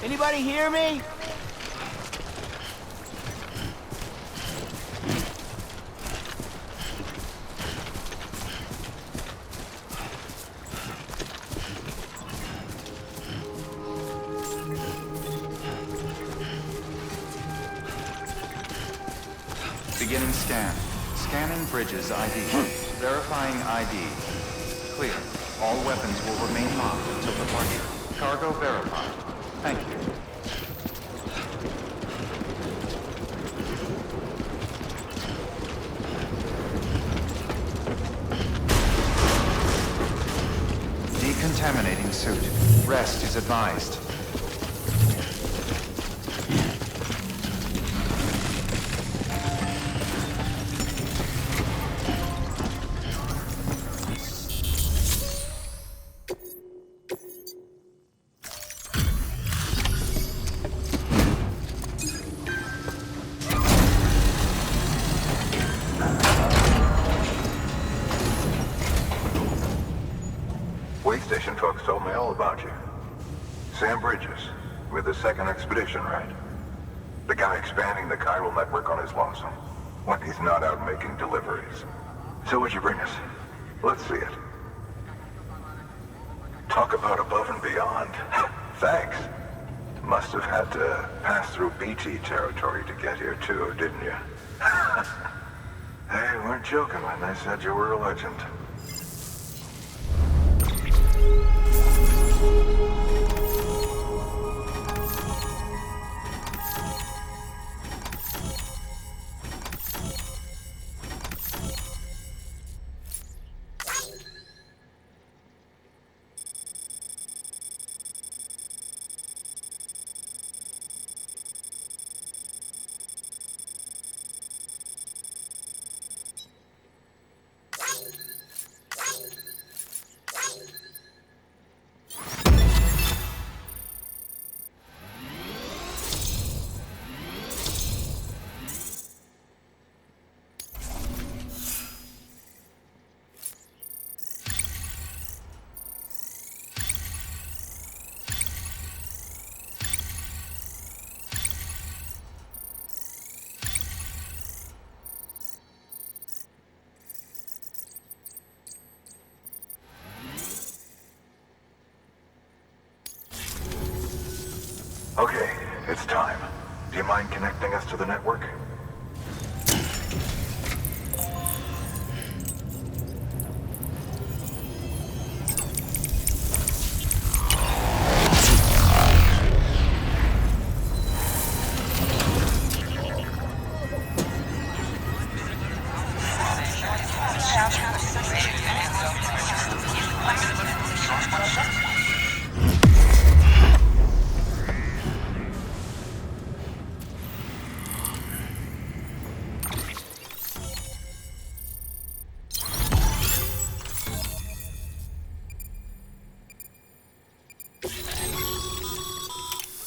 Anybody hear me? Beginning scan. Scanning bridges ID. Verifying ID. Clear. All weapons will remain locked until departure. Cargo verified. Thank you. Decontaminating suit. Rest is advised. Station folks told me all about you. Sam Bridges, with the second expedition, right? The guy expanding the chiral network on his lonesome, when he's not out making deliveries. So what'd you bring us? Let's see it. Talk about above and beyond. Thanks. Must have had to pass through BT territory to get here too, didn't you? They weren't joking when they said you were a legend. Okay, it's time. Do you mind connecting us to the network?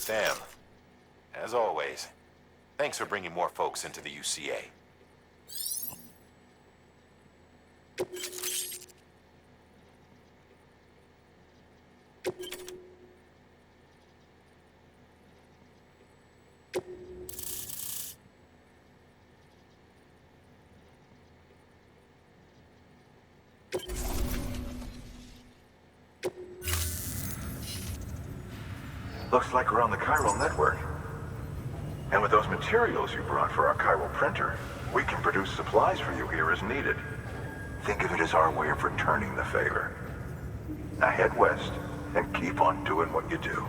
Sam, as always, thanks for bringing more folks into the UCA. Looks like we're on the chiral network. And with those materials you brought for our chiral printer, we can produce supplies for you here as needed. Think of it as our way of returning the favor. Now head west and keep on doing what you do.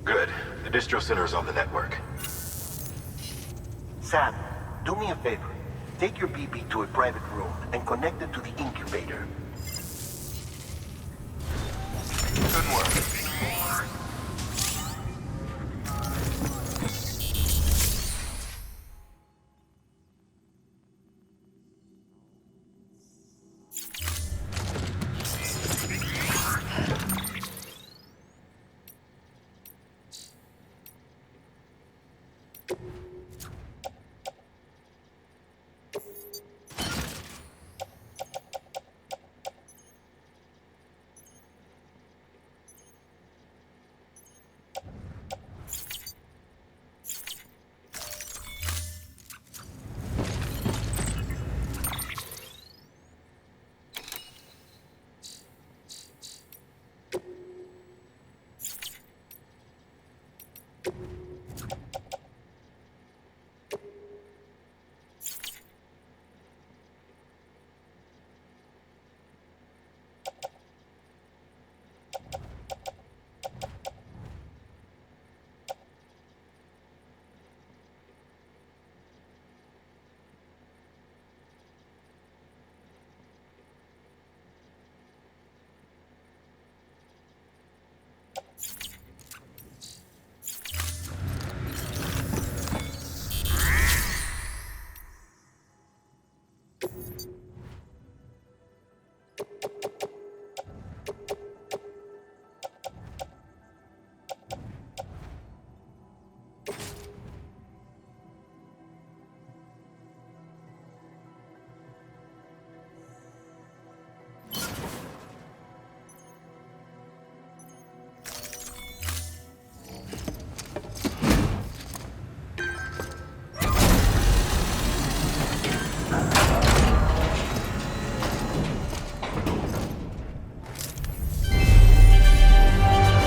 Good. The distro center is on the network. Sam, do me a favor. Take your BB to a private room and connect it to the incubator. Good work.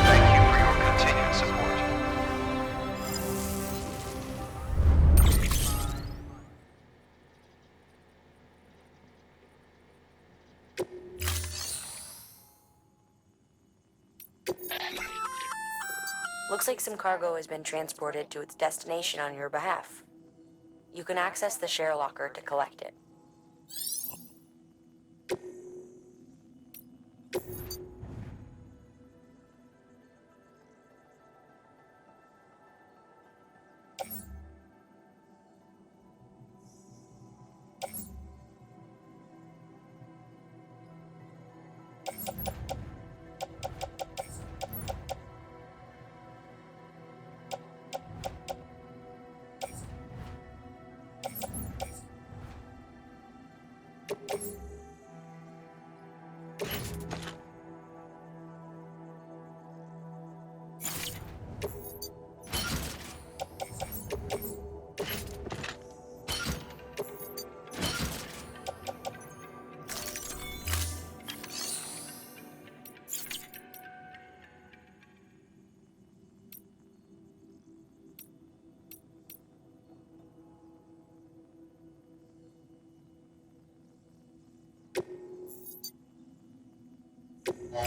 Thank you for your continued support. Looks like some cargo has been transported to its destination on your behalf. You can access the share locker to collect it.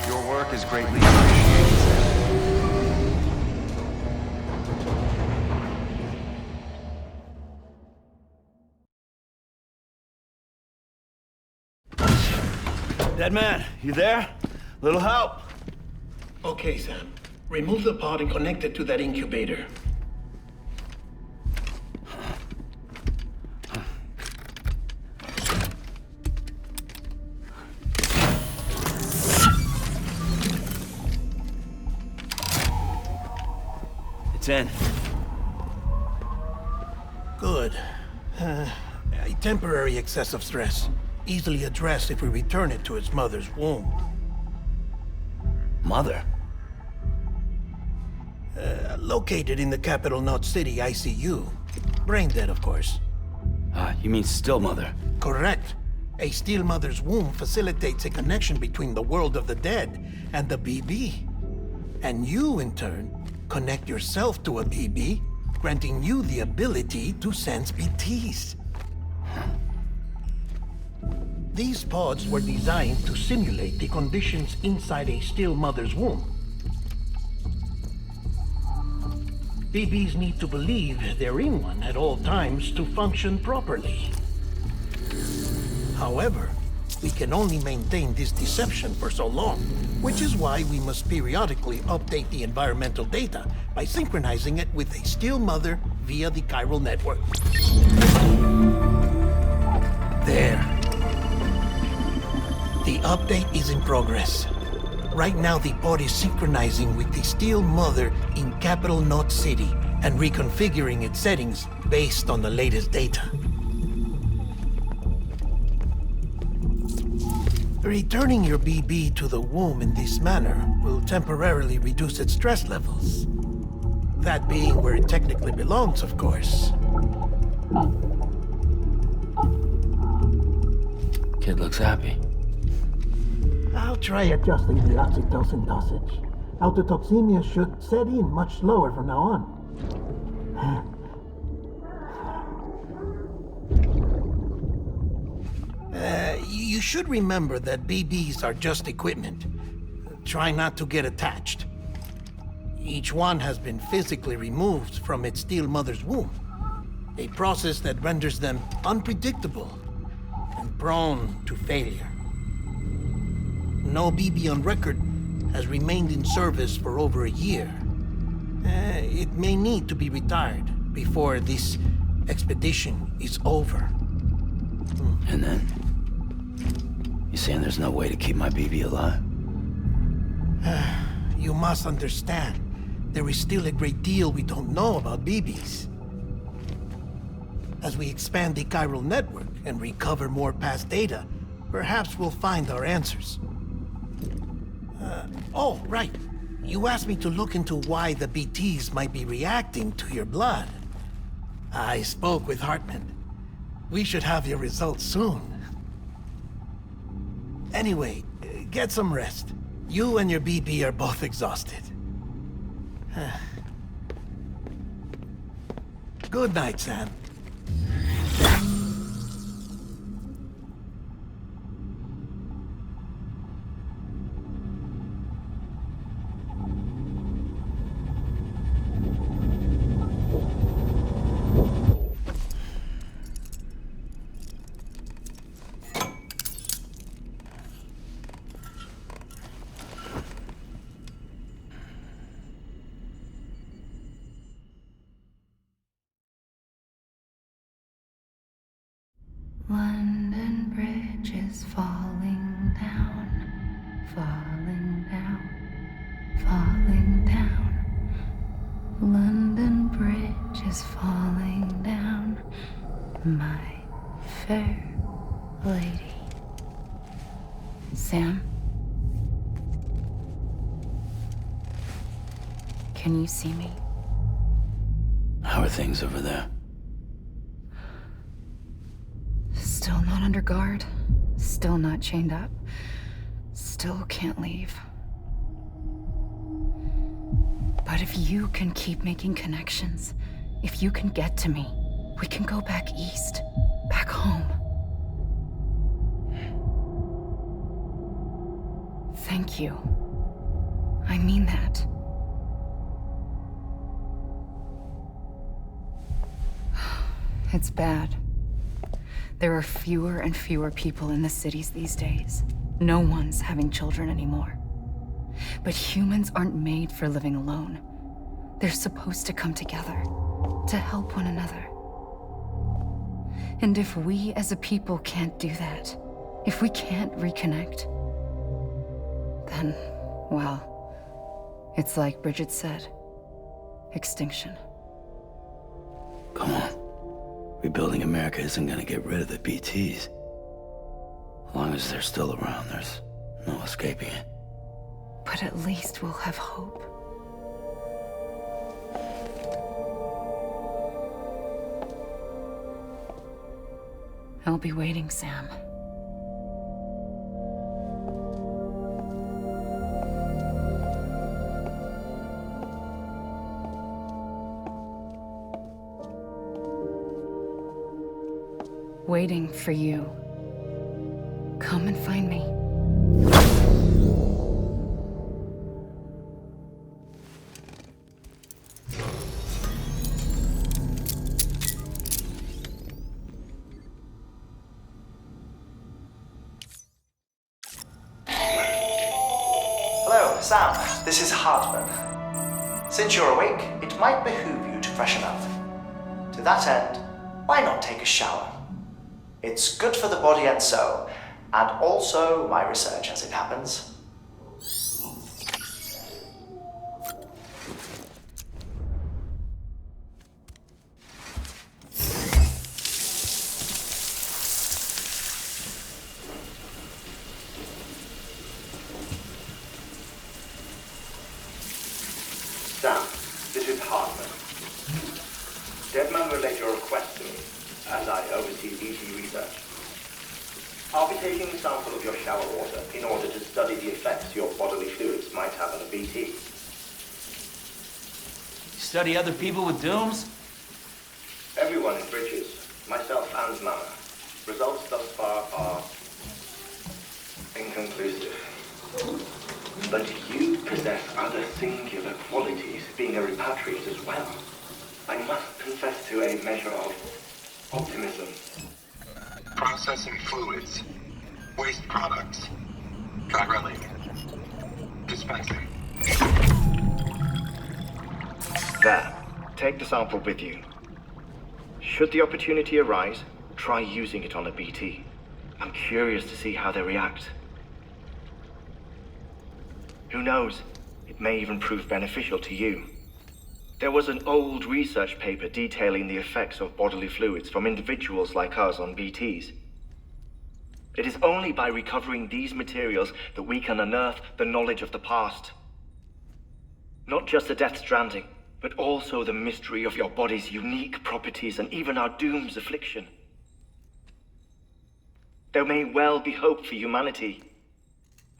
Your work is greatly appreciated, Sam. Dead man, you there? Little help? Okay, Sam. Remove the pod and connect it to that incubator. It's in. Good. A temporary excessive stress. Easily addressed if we return it to its mother's womb. Mother? Located in the capital Knot City ICU. Brain dead, of course. You mean still mother? Correct. A steel mother's womb facilitates a connection between the world of the dead and the BB. And you, in turn, connect yourself to a BB, granting you the ability to sense BTs. These pods were designed to simulate the conditions inside a still mother's womb. BBs need to believe they're in one at all times to function properly. However, we can only maintain this deception for so long, which is why we must periodically update the environmental data by synchronizing it with a still mother via the chiral network. There. The update is in progress. Right now, the pod is synchronizing with the steel mother in capital Knot City and reconfiguring its settings based on the latest data. Returning your BB to the womb in this manner will temporarily reduce its stress levels. That being where it technically belongs, of course. Kid looks happy. I'll try adjusting the oxytocin dosage. Autotoxemia should set in much slower from now on. You should remember that BBs are just equipment. Try not to get attached. Each one has been physically removed from its steel mother's womb. A process that renders them unpredictable and prone to failure. No BB on record has remained in service for over a year. It may need to be retired before this expedition is over. And then? You saying there's no way to keep my BB alive? You must understand, there is still a great deal we don't know about BBs. As we expand the chiral network and recover more past data, perhaps we'll find our answers. Oh, right. You asked me to look into why the BTs might be reacting to your blood. I spoke with Hartman. We should have your results soon. Anyway, get some rest. You and your BB are both exhausted. Good night, Sam. London Bridge is falling down, falling down, falling down. London Bridge is falling down, my fair lady. Sam? Can you see me? How are things over there? Still not under guard, still not chained up, still can't leave. But if you can keep making connections, if you can get to me, we can go back east, back home. Thank you. I mean that. It's bad. There are fewer and fewer people in the cities these days. No one's having children anymore. But humans aren't made for living alone. They're supposed to come together, to help one another. And if we as a people can't do that, if we can't reconnect, then, well, it's like Bridget said, extinction. Come on. Rebuilding America isn't gonna get rid of the BTs. As long as they're still around, there's no escaping it. But at least we'll have hope. I'll be waiting, Sam. Waiting for you. Come and find me. Hello, Sam. This is Hartman. Since you're awake, it might behoove you to freshen up. To that end, why not take a shower? It's good for the body and soul, and also my research as it happens. Sam, this is Hartman. Deadman relayed your request to me, as I oversee BT research. I'll be taking a sample of your shower water in order to study the effects your bodily fluids might have on a BT. You study other people with dooms? Everyone in Bridges, myself and Mama, results thus far are inconclusive. But you possess other singular qualities, being a repatriate as well. I must confess to a measure of optimism. Processing fluids. Waste products. Drilling. Dispensing. There. Take the sample with you. Should the opportunity arise, try using it on a BT. I'm curious to see how they react. Who knows? It may even prove beneficial to you. There was an old research paper detailing the effects of bodily fluids from individuals like us on BTs. It is only by recovering these materials that we can unearth the knowledge of the past. Not just the Death Stranding, but also the mystery of your body's unique properties and even our doom's affliction. There may well be hope for humanity.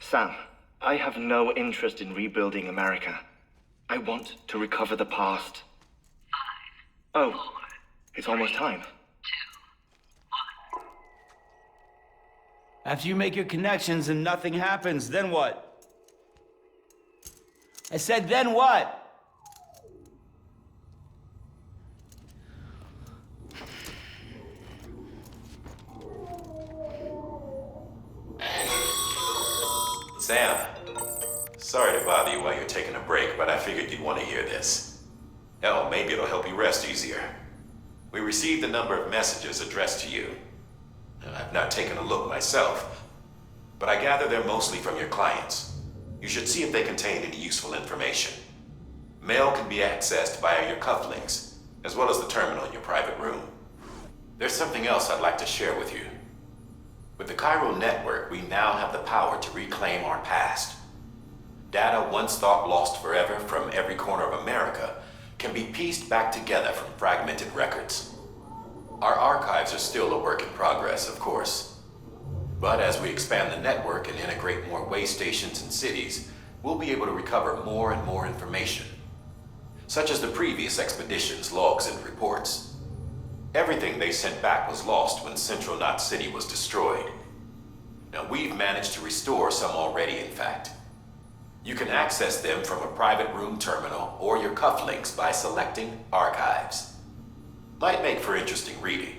Sam, I have no interest in rebuilding America. I want to recover the past. 5, 4, it's almost time. 2, 1. After you make your connections and nothing happens, then what? I said, then what? Sam, sorry to bother you while you're taking a break, but I figured you'd want to hear this. Hell, maybe it'll help you rest easier. We received a number of messages addressed to you. I've not taken a look myself, but I gather they're mostly from your clients. You should see if they contain any useful information. Mail can be accessed via your cufflinks, as well as the terminal in your private room. There's something else I'd like to share with you. With the chiral network, we now have the power to reclaim our past. Data once thought lost forever from every corner of America can be pieced back together from fragmented records. Our archives are still a work in progress, of course. But as we expand the network and integrate more way stations and cities, we'll be able to recover more and more information, such as the previous expedition's logs and reports. Everything they sent back was lost when Central Knot City was destroyed. Now, we've managed to restore some already, in fact. You can access them from a private room terminal or your cufflinks by selecting Archives. Might make for interesting reading.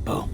Bo.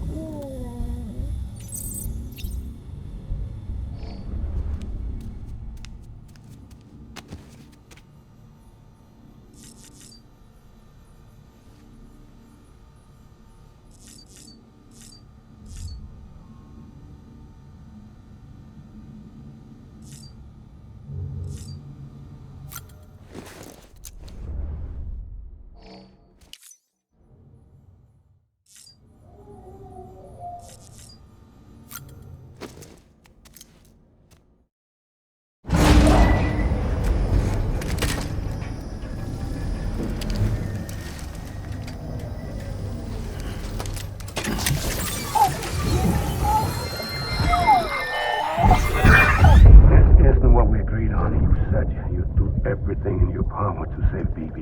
Honey, you said you'd do everything in your power to save BB.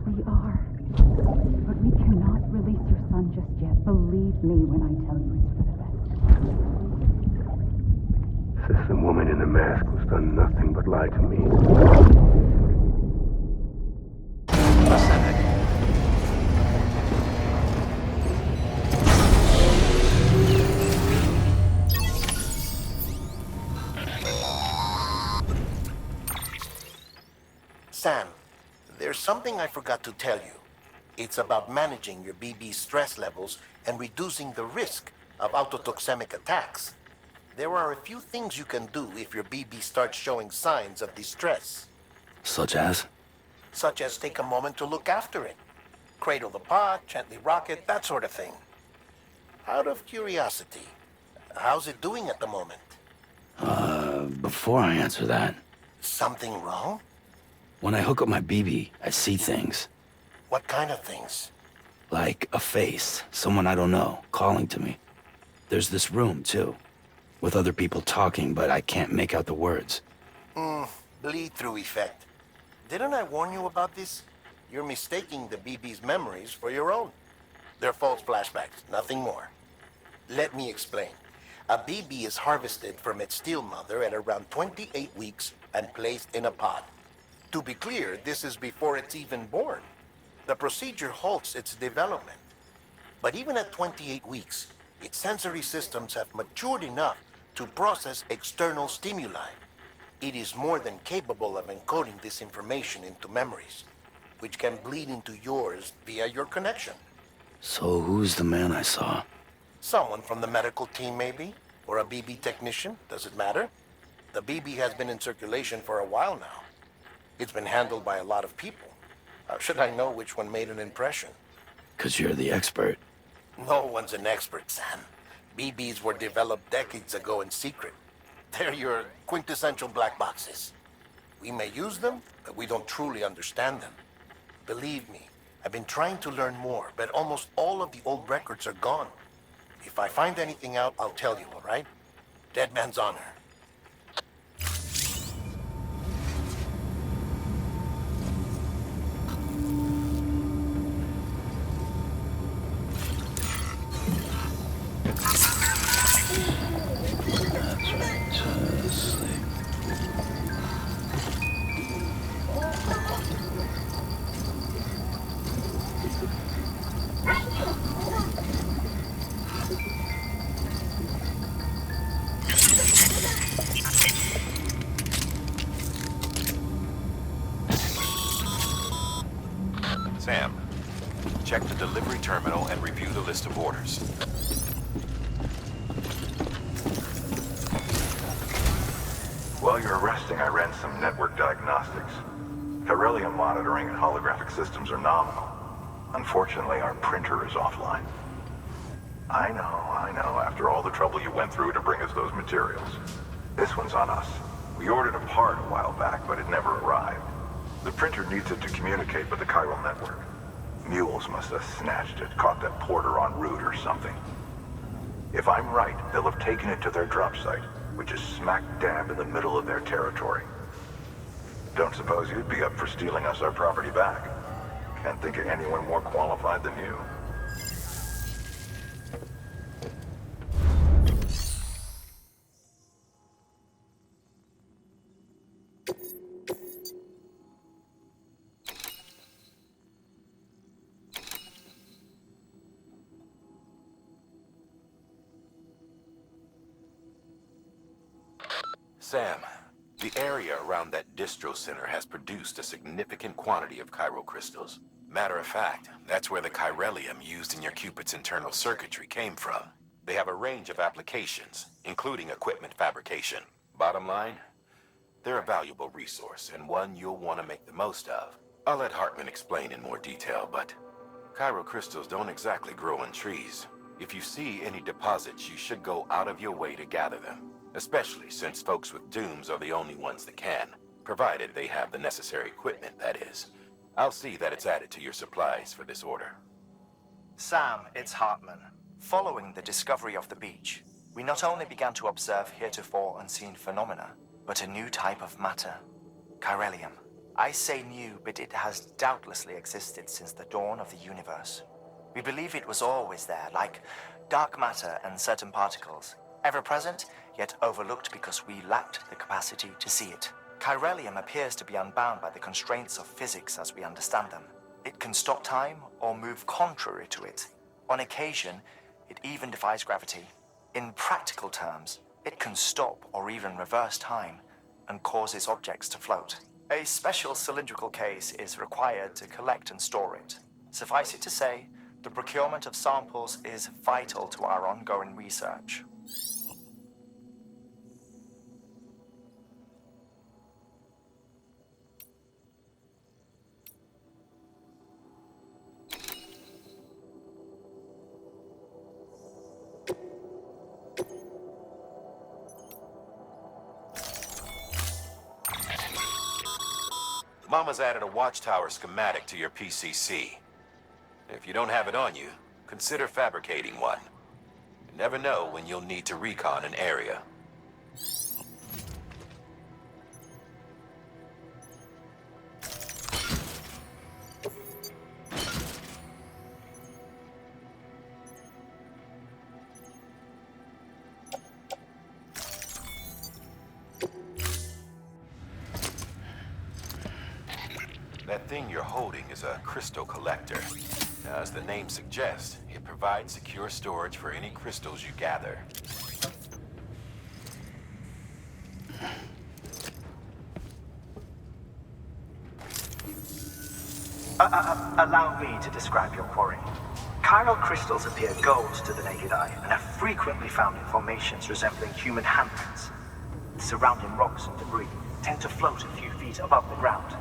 We are. But we cannot release your son just yet. Believe me when I tell you it's for the best. Says the woman in the mask who's done nothing but lie to me. Sam, there's something I forgot to tell you. It's about managing your BB's stress levels and reducing the risk of autotoxemic attacks. There are a few things you can do if your BB starts showing signs of distress. Such as? Such as take a moment to look after it. Cradle the pot, gently rock it, that sort of thing. Out of curiosity, how's it doing at the moment? Before I answer that, Something wrong? when I hook up my BB, I see things. What kind of things? Like a face, someone I don't know, calling to me. There's this room, too, with other people talking, but I can't make out the words. Bleed-through effect. Didn't I warn you about this? You're mistaking the BB's memories for your own. They're false flashbacks, nothing more. Let me explain. A BB is harvested from its steel mother at around 28 weeks and placed in a pod. To be clear, this is before it's even born. The procedure halts its development. But even at 28 weeks, its sensory systems have matured enough to process external stimuli. It is more than capable of encoding this information into memories, which can bleed into yours via your connection. So who's the man I saw? Someone from the medical team, maybe? Or a BB technician? Does it matter? The BB has been in circulation for a while now. It's been handled by a lot of people. How should I know which one made an impression? 'Cause you're the expert. No one's an expert, Sam. BBs were developed decades ago in secret. They're your quintessential black boxes. We may use them, but we don't truly understand them. Believe me, I've been trying to learn more, but almost all of the old records are gone. If I find anything out, I'll tell you, all right? Dead man's honor. Sam, check the delivery terminal and review the list of orders. While you're resting, I ran some network diagnostics. Beryllium monitoring and holographic systems are nominal. Unfortunately, our printer is offline. I know, after all the trouble you went through to bring us those materials. This one's on us. We ordered a part a while back, but it never arrived. The printer needs it to communicate with the chiral network. Mules must have snatched it, caught that porter en route or something. If I'm right, they'll have taken it to their drop site, which is smack dab in the middle of their territory. Don't suppose you'd be up for stealing us our property back? Can't think of anyone more qualified than you. Sam, the area around that distro center has produced a significant quantity of chiral crystals. Matter of fact, that's where the chiralium used in your Cupid's internal circuitry came from. They have a range of applications, including equipment fabrication. Bottom line, they're a valuable resource and one you'll want to make the most of. I'll let Hartman explain in more detail, but chiral crystals don't exactly grow on trees. If you see any deposits, you should go out of your way to gather them. Especially since folks with dooms are the only ones that can, provided they have the necessary equipment, that is. I'll see that it's added to your supplies for this order. Sam, it's Hartman. Following the discovery of the beach, we not only began to observe heretofore unseen phenomena, but a new type of matter, chiralium. I say new, but it has doubtlessly existed since the dawn of the universe. We believe it was always there, like dark matter and certain particles, ever present, yet overlooked because we lacked the capacity to see it. Chiralium appears to be unbound by the constraints of physics as we understand them. It can stop time or move contrary to it. On occasion, it even defies gravity. In practical terms, it can stop or even reverse time and causes objects to float. A special cylindrical case is required to collect and store it. Suffice it to say, the procurement of samples is vital to our ongoing research. Mama's added a watchtower schematic to your PCC. If you don't have it on you, consider fabricating one. You never know when you'll need to recon an area. That thing you're holding is a crystal collector. Now, as the name suggests, it provides secure storage for any crystals you gather. Allow me to describe your quarry. Chiral crystals appear gold to the naked eye and are frequently found in formations resembling human handprints. The surrounding rocks and debris tend to float a few feet above the ground.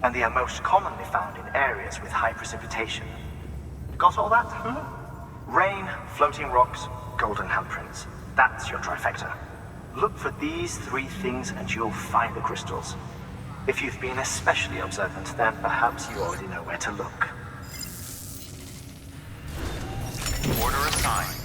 And they are most commonly found in areas with high precipitation. Got all that? Rain, floating rocks, golden handprints. That's your trifecta. Look for these three things and you'll find the crystals. If you've been especially observant, then perhaps you already know where to look. Order assigned.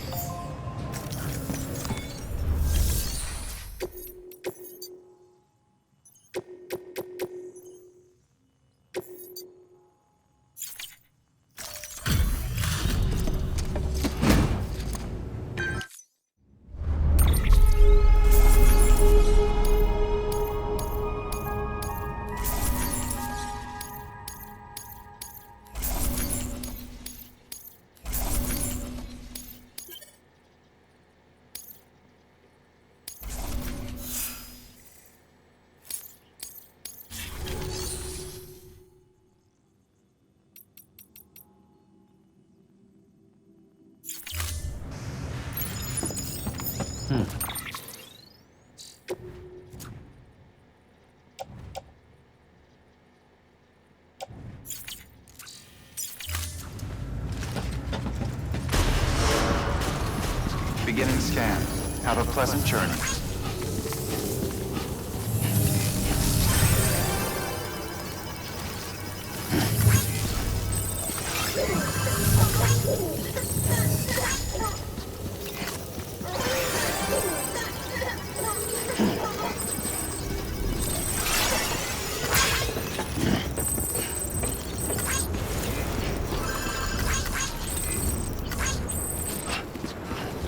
Beginning scan. Have a pleasant journey.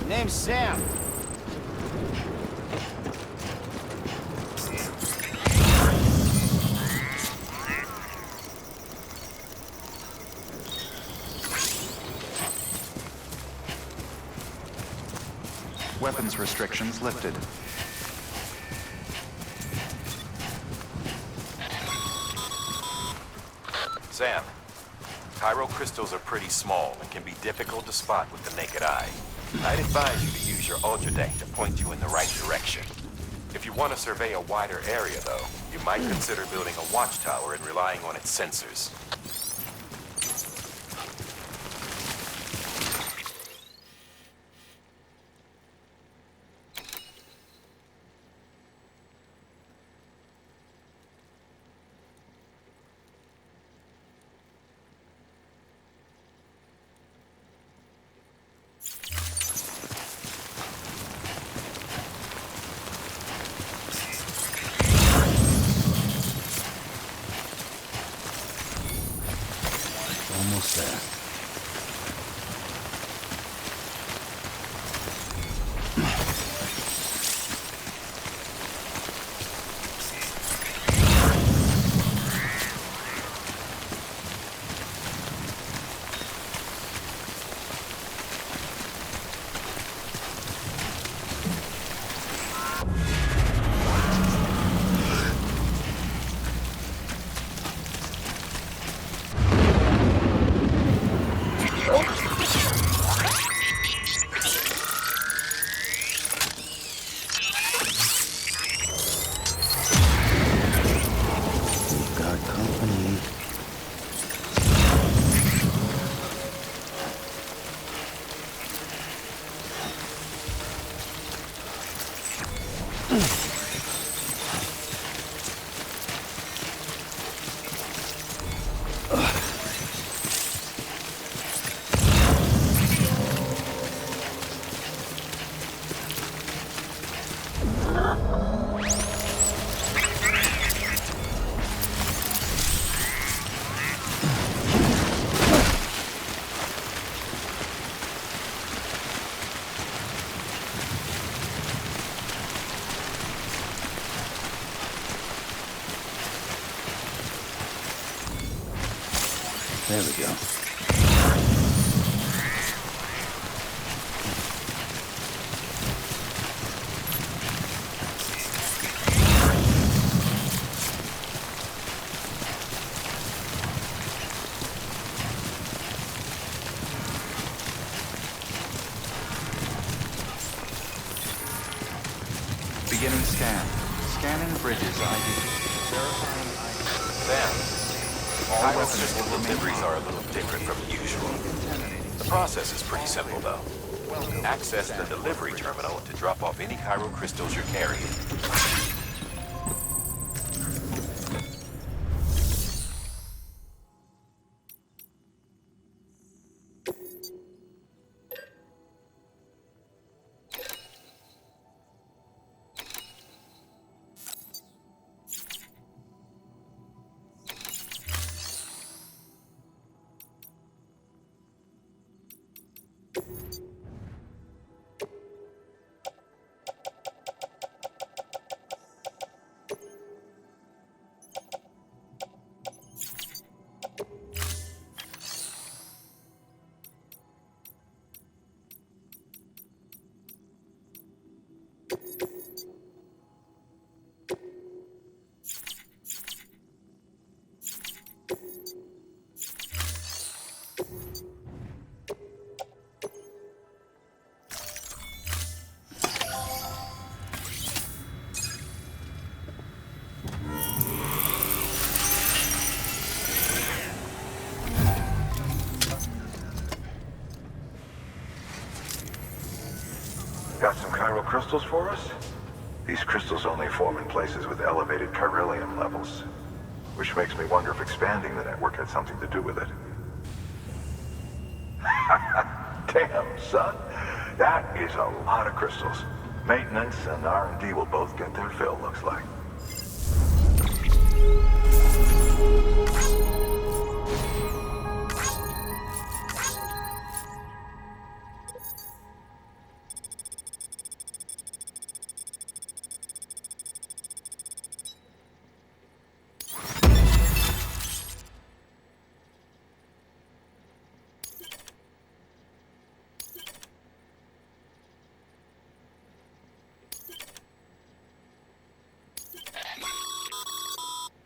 Name's Sam. Weapons restrictions lifted. Sam, chiral crystals are pretty small and can be difficult to spot with the naked eye. I'd advise you to use your ultra-deck to point you in the right direction. If you want to survey a wider area, though, you might consider building a watchtower and relying on its sensors. We've got company. There we go. Beginning scan. Scanning bridges ID. Verifying ID. Sam, all weapons deliveries are a little different from usual. The process is pretty simple, though. Access the delivery terminal to drop off any chiral crystals you're carrying. Got some chiral crystals for us? These crystals only form in places with elevated chiralium levels, which makes me wonder if expanding the network had something to do with it. Damn, son. That is a lot of crystals. Maintenance and R&D will both get their fill, looks like.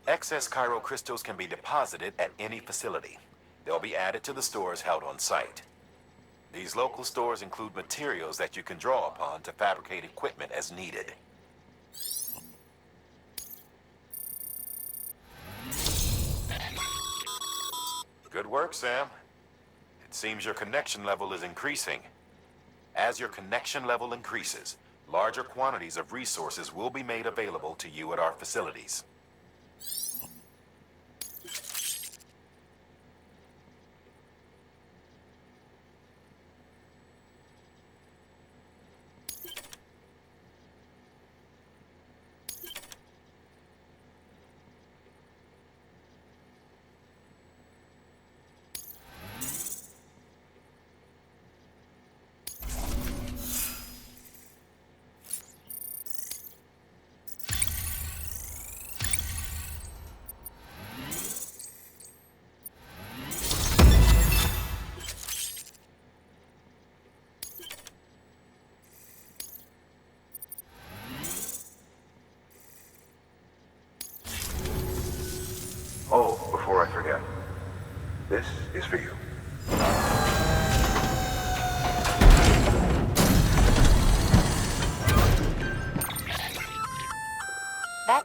Excess chiral crystals can be deposited at any facility. They'll be added to the stores held on site. These local stores include materials that you can draw upon to fabricate equipment as needed. Good work, Sam. It seems your connection level is increasing. As your connection level increases, larger quantities of resources will be made available to you at our facilities.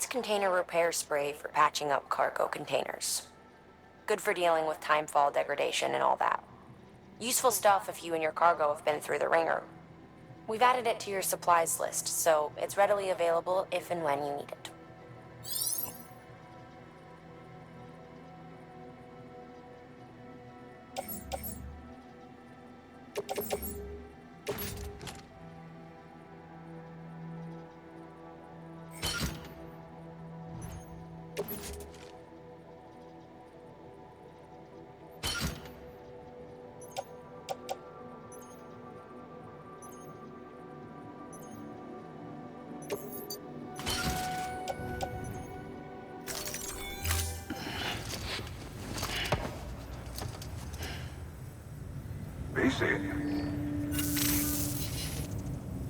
It's container repair spray for patching up cargo containers. Good for dealing with timefall degradation and all that. Useful stuff if you and your cargo have been through the ringer. We've added it to your supplies list, so it's readily available if and when you need it.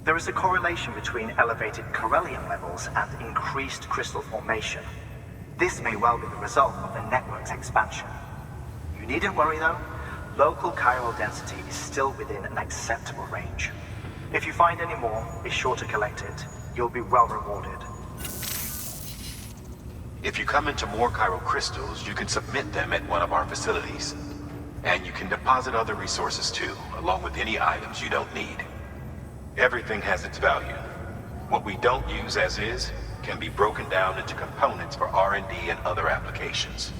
There is a correlation between elevated Corellium levels and increased crystal formation. This may well be the result of the network's expansion. You needn't worry though. Local chiral density is still within an acceptable range. If you find any more, be sure to collect it. You'll be well rewarded. If you come into more chiral crystals, you can submit them at one of our facilities. And you can deposit other resources too, along with any items you don't need. Everything has its value. What we don't use as is can be broken down into components for R&D and other applications.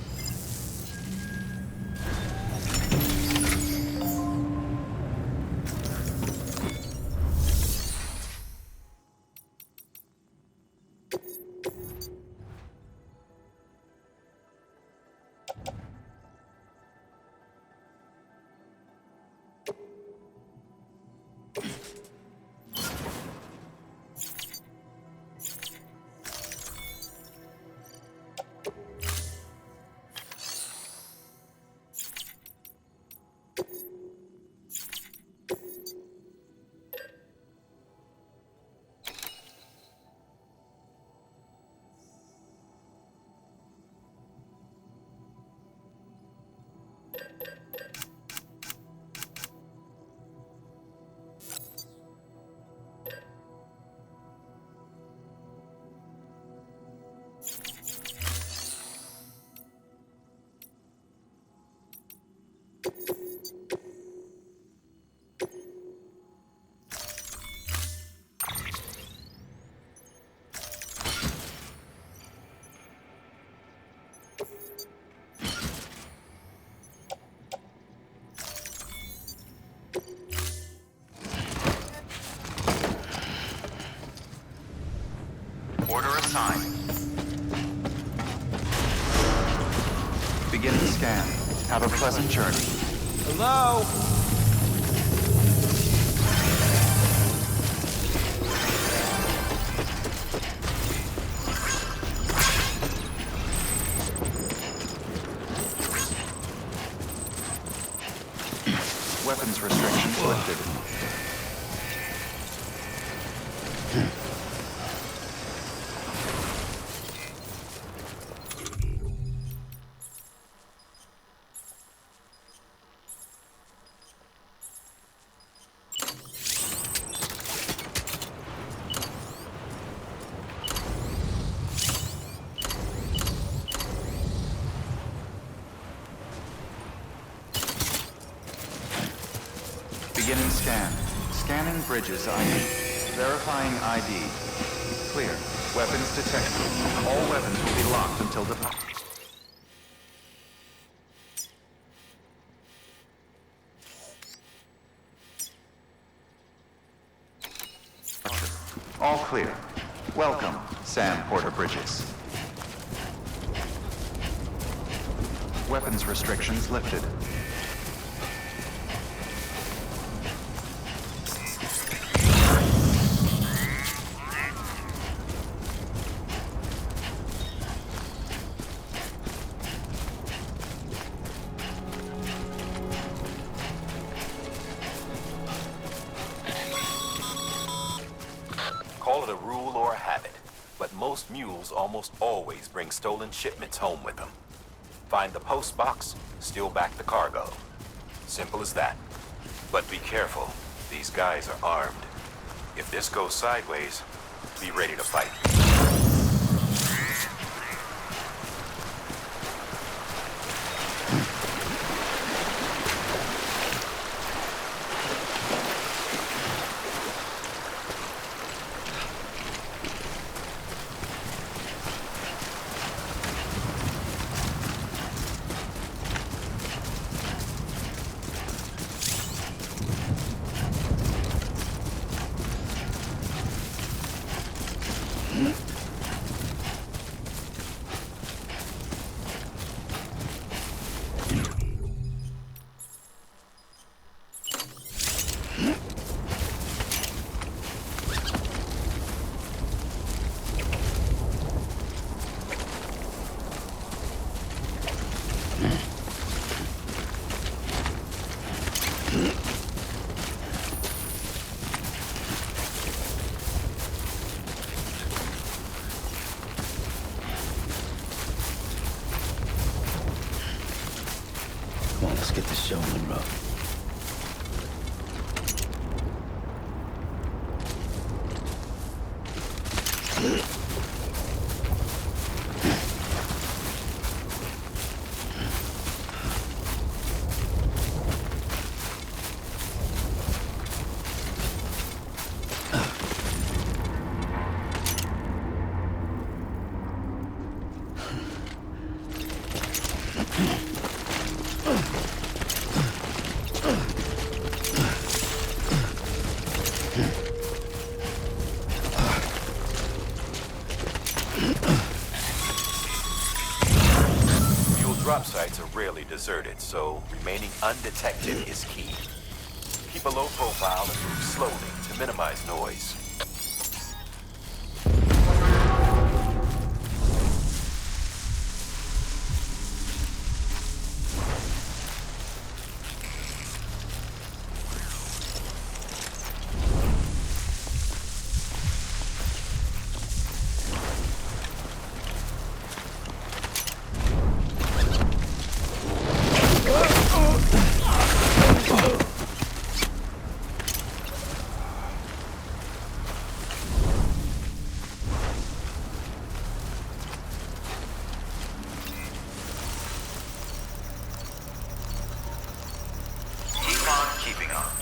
Order assigned. Beginning scan. Have a pleasant journey. Hello? Weapons restrictions lifted. Beginning scan. Scanning bridges ID. Verifying ID. Clear. Weapons detected. All weapons will be locked until departure. All clear. Welcome, Sam Porter Bridges. Weapons restrictions lifted. Call it a rule or a habit, but most mules almost always bring stolen shipments home with them. Find the post box, steal back the cargo. Simple as that. But be careful, these guys are armed. If this goes sideways, be ready to fight. deserted, so remaining undetected is key. Keep a low profile and move slowly to minimize noise. Keeping on.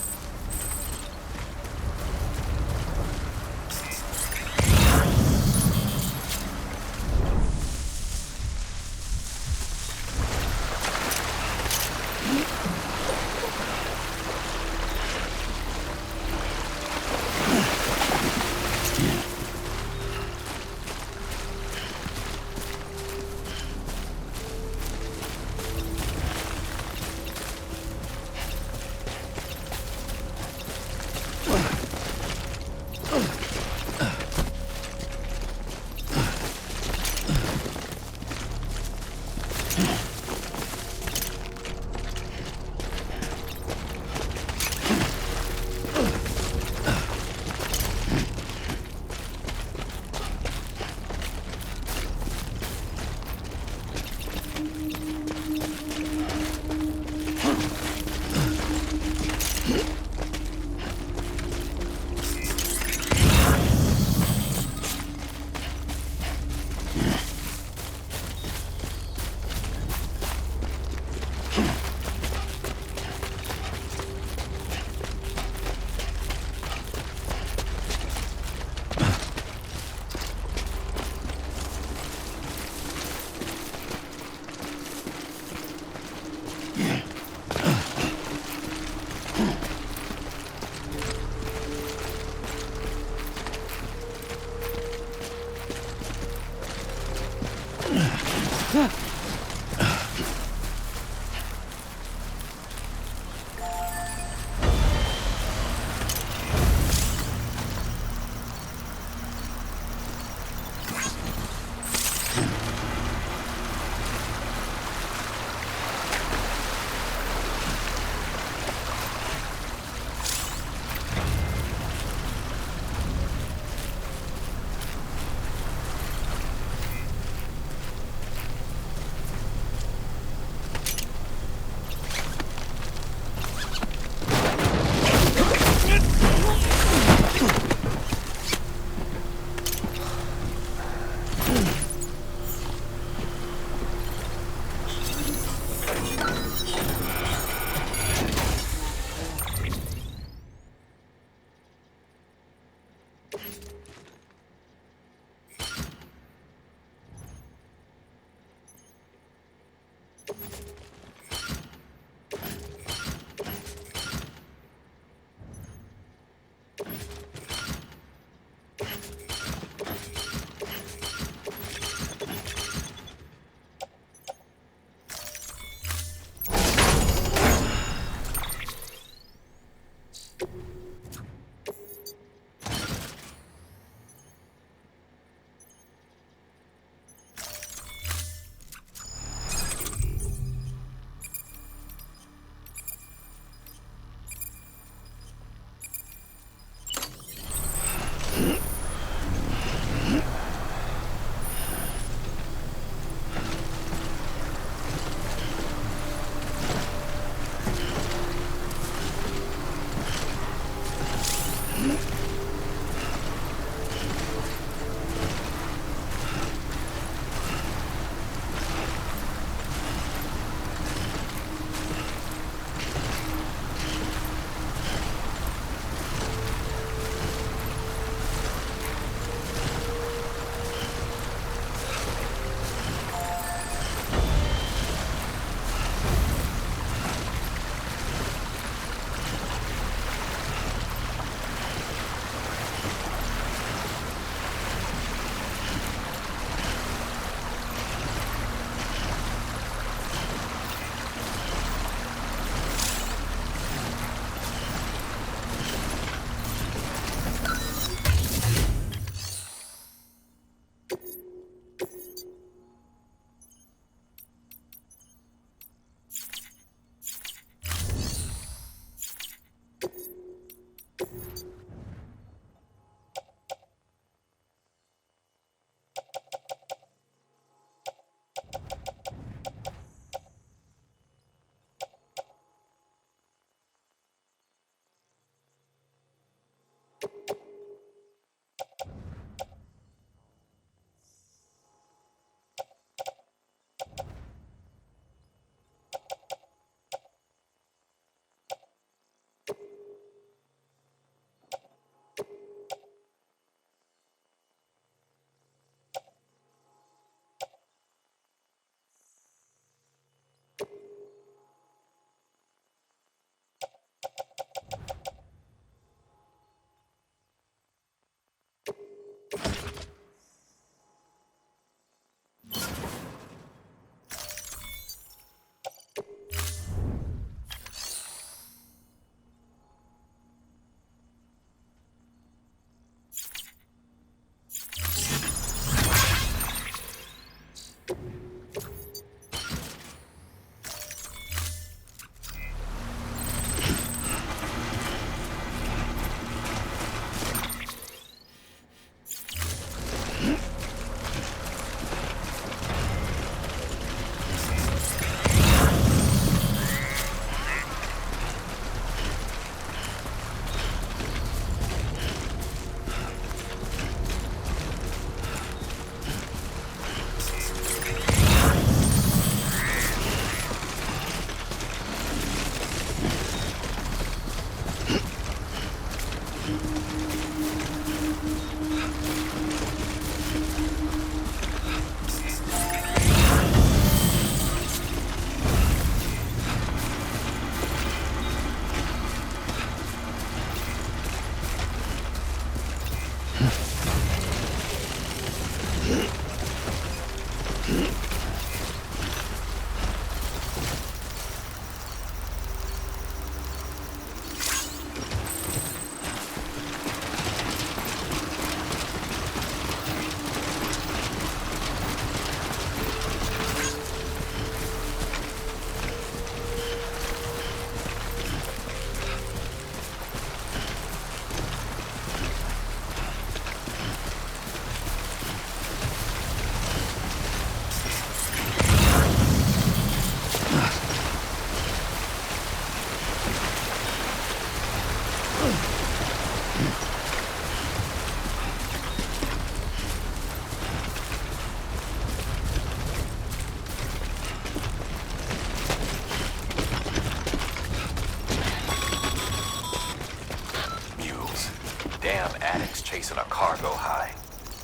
Chasing a cargo high.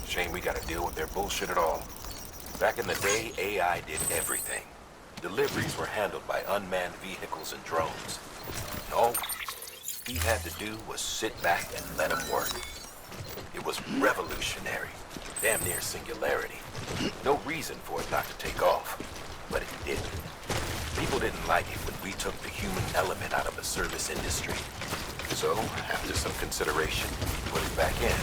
Shame we gotta deal with their bullshit at all. Back in the day, AI did everything. Deliveries were handled by unmanned vehicles and drones. All we had to do was sit back and let them work. It was revolutionary, damn near singularity. No reason for it not to take off, but it didn't. People didn't like it when we took the human element out of the service industry. So, after some consideration, we put it back in.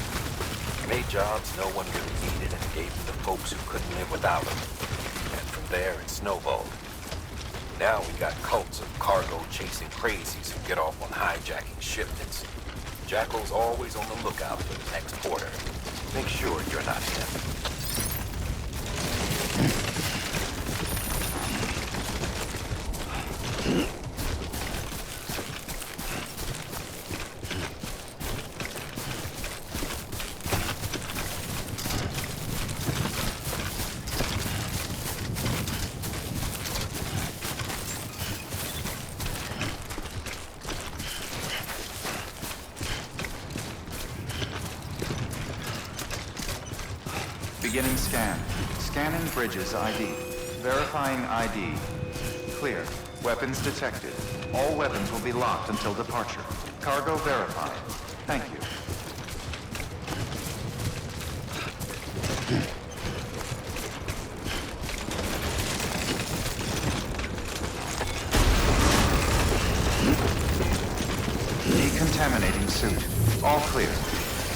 Made jobs no one really needed and gave them to folks who couldn't live without them. And from there, it snowballed. Now we got cults of cargo-chasing crazies who get off on hijacking shipments. Jackal's always on the lookout for the next order. Make sure you're not him. Beginning scan. Scanning bridges ID. Verifying ID. Clear. Weapons detected. All weapons will be locked until departure. Cargo verified. Thank you. Decontaminating suit. All clear.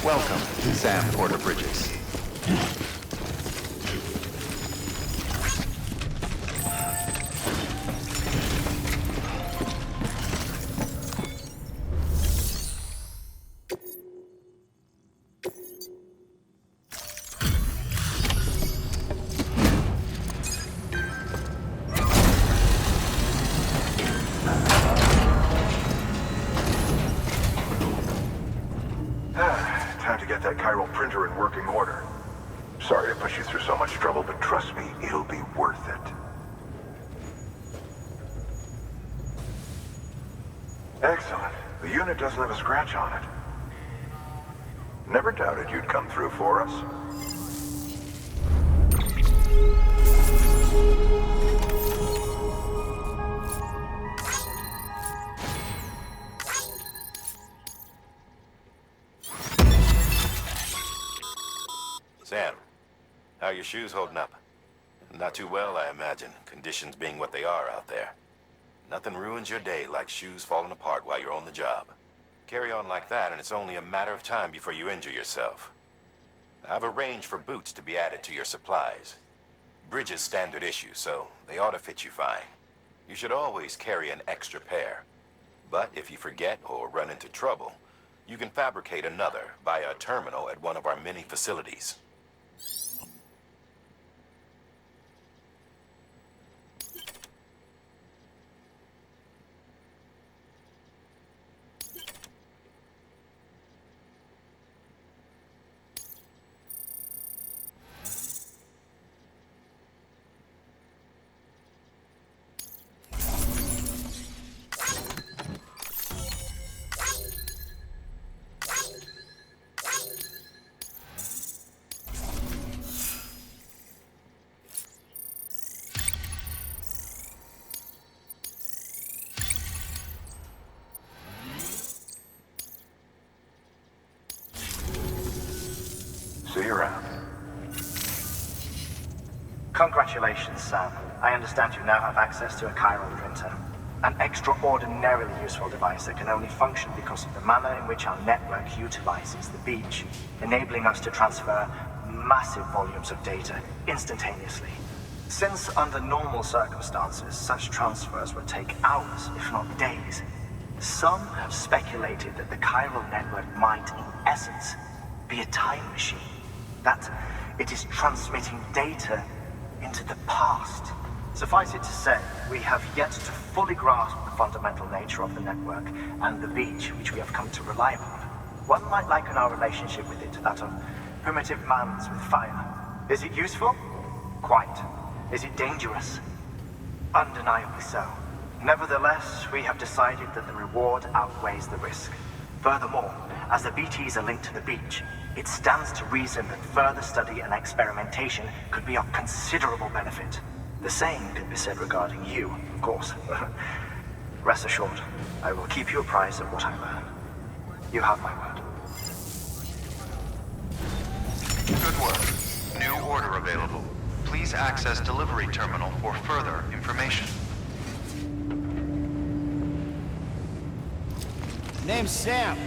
Welcome, Sam Porter Bridges. that chiral printer in working order. Sorry to put you through so much trouble, but trust me, it'll be worth it. Excellent. The unit doesn't have a scratch on it. Never doubted you'd come through for us. Sam, how are your shoes holding up? Not too well, I imagine, conditions being what they are out there. Nothing ruins your day like shoes falling apart while you're on the job. Carry on like that, and it's only a matter of time before you injure yourself. I've arranged for boots to be added to your supplies. Bridges standard issue, so they ought to fit you fine. You should always carry an extra pair. But if you forget or run into trouble, you can fabricate another via a terminal at one of our many facilities. See you around. Congratulations, Sam. I understand you now have access to a chiral printer. An extraordinarily useful device that can only function because of the manner in which our network utilizes the beach, enabling us to transfer massive volumes of data instantaneously. Since under normal circumstances, such transfers would take hours, if not days, some have speculated that the chiral network might, in essence, be a time machine. That it is transmitting data into the past. Suffice it to say, we have yet to fully grasp the fundamental nature of the network and the beach which we have come to rely upon. One might liken our relationship with it to that of primitive man's with fire. Is it useful? Quite. Is it dangerous? Undeniably so. Nevertheless, we have decided that the reward outweighs the risk. Furthermore, as the BTs are linked to the beach, it stands to reason that further study and experimentation could be of considerable benefit. The same could be said regarding you, of course. Rest assured, I will keep you apprised of what I learn. You have my word. Good work. New order available. Please access delivery terminal for further information. Name's Sam.